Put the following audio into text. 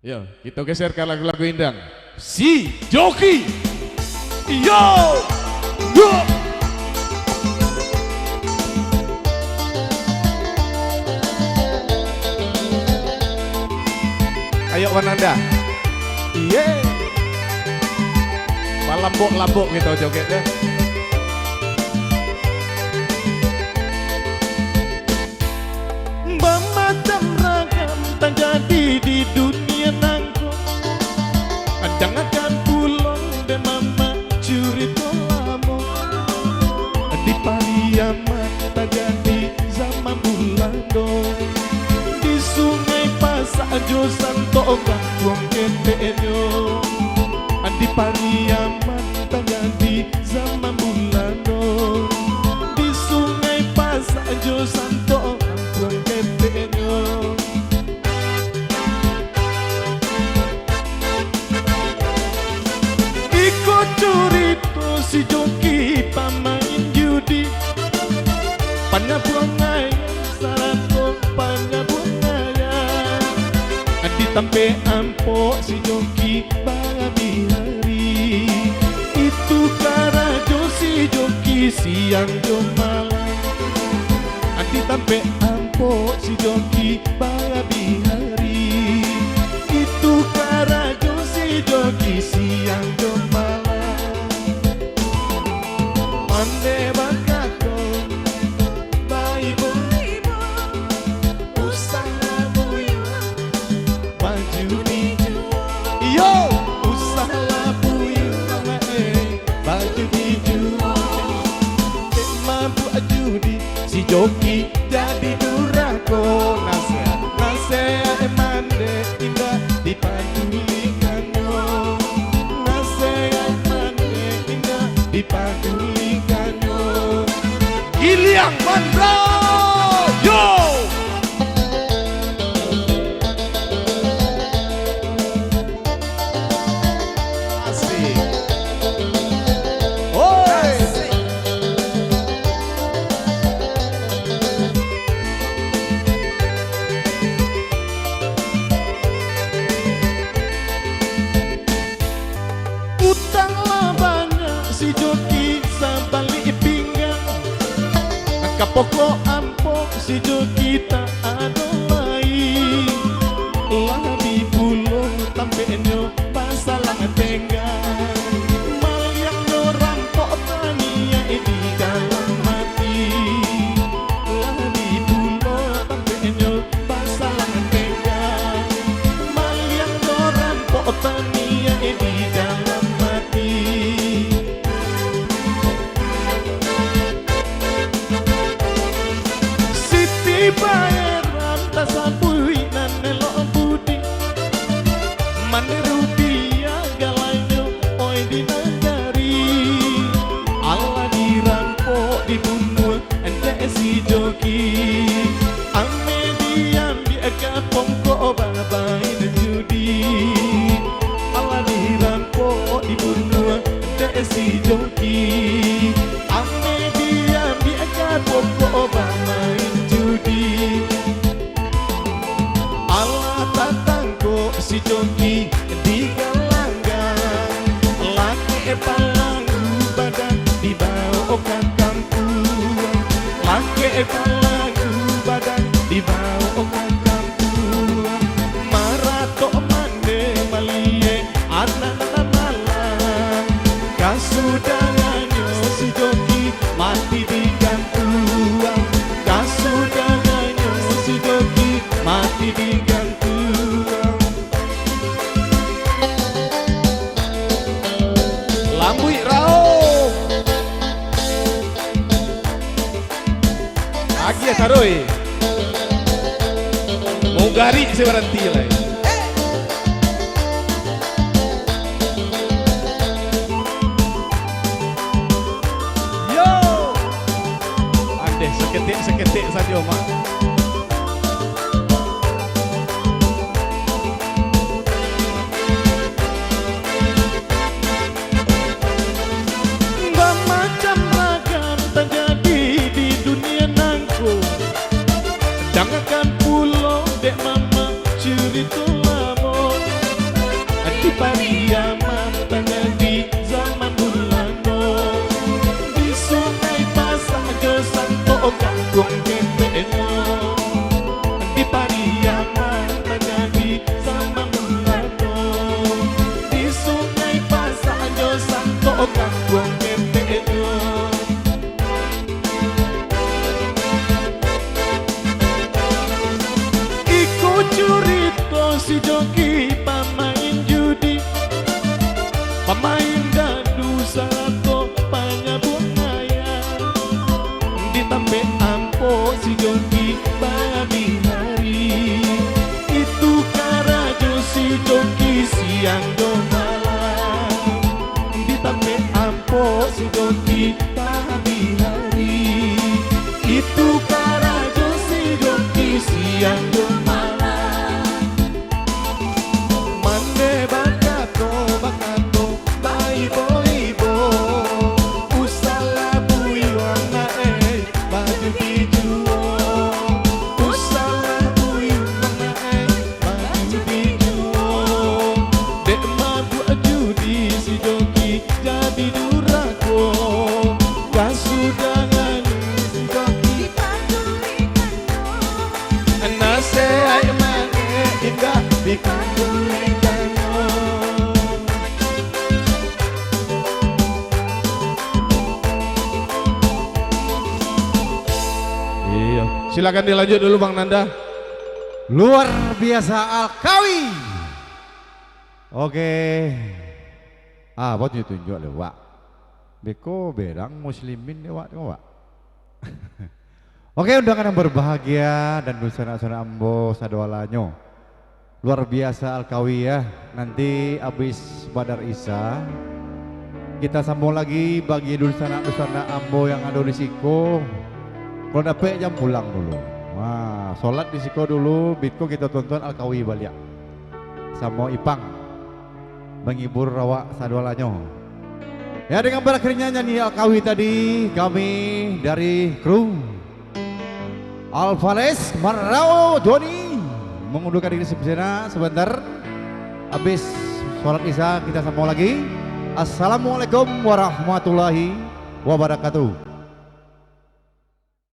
Yo, kita geser ke lagu-lagu indang. Si Joki. Yo. Yo. Ayo Wananda. Iya. Lambok-lambok kita jogetnya. Bermacam ragam terjadi di dunia nangko. Jangankan pulang dan mama curi tolamo. Di Pariaman terjadi zaman bulado. Di Sungai Pasar Jo Santo Kampung Ketenyo. Di Pariaman terjadi zaman bulado. Di Sungai Pasar Jo Santo Kampung Ketenyo. Ikut curito si Joki pamain judi. Panyabuangay sarato panyabuangaya. Ditampe ampo si Joki babi hari. Itu karajo si Joki siang jo malam. Ditampe ampo si Joki babi hari. Itu karajo si Joki siang jo malam. Mande bakato baibo usaha buyu baju biju. Yo usaha buyu baju biju. Mabuk judi si Joki jadi durako. Nasihat mande indah dipadulikannya. Nasihat mande indah dipadulikannya. Giliang Mandra yo. Asik. Oi. Utanglah banyak si Joki sabalik pinggang. Kapoko ampok si Joki tak ada lain. Labi pulung tampenyo pasalang tenggang. Maliang no rampok tania di dalam mati. Labi pulung tampenyo pasalang tenggang. Maliang no rampok tania di dalam mati. Siti bayaran tasabui nan elok budi. Mane rupiah galanyo oi di negari. Allah dirampok dibunuh ente si Joki. Ame diam di kapong ko babain judi. Allah dirampok dibunuh ente si Joki. Ame diam di kapong ko babain judi. Allah tatangko si Joki di galanggang. Laki palanggu badan dibawa ke kampung. Laki palanggu badan dibawa ke kampung. Marato mande malie anak malang. Kasudanganyo si Joki mati di gantung. Kasudanganyo si Joki mati di gantung. Lambui rao Agi ya saroi mau gari saya berhenti lah. Yo ande seketik saja mak. Bermacam ragam terjadi di dunia nangko. Jangankan pulau dek mama cerita lama. Iya, silakan dilanjut dulu Bang Nanda. Luar biasa Alkawi. Oke. Buat tunjuk le Wak. Beko berang muslimin ya Wak, Wak. Oke, undangan yang berbahagia dan dusana-dusana ambo sadoalanyo. Luar biasa Alkawi ya. Nanti habis Badar Isa kita sambung lagi bagi dusana-dusana ambo yang ada di Siko. Kalau dapet jam pulang dulu. Wah, sholat di Siko dulu, bitko kita tonton Alkawi balik. Sama Ipang menghibur rawak sadoalanyo. Ya, dengan berakhirnya nyanyi Alkawi tadi, kami dari kru Alvarez Marau Joni mengundurkan diri sebentar. Habis sholat Isya kita sambung lagi. Assalamualaikum warahmatullahi wabarakatuh.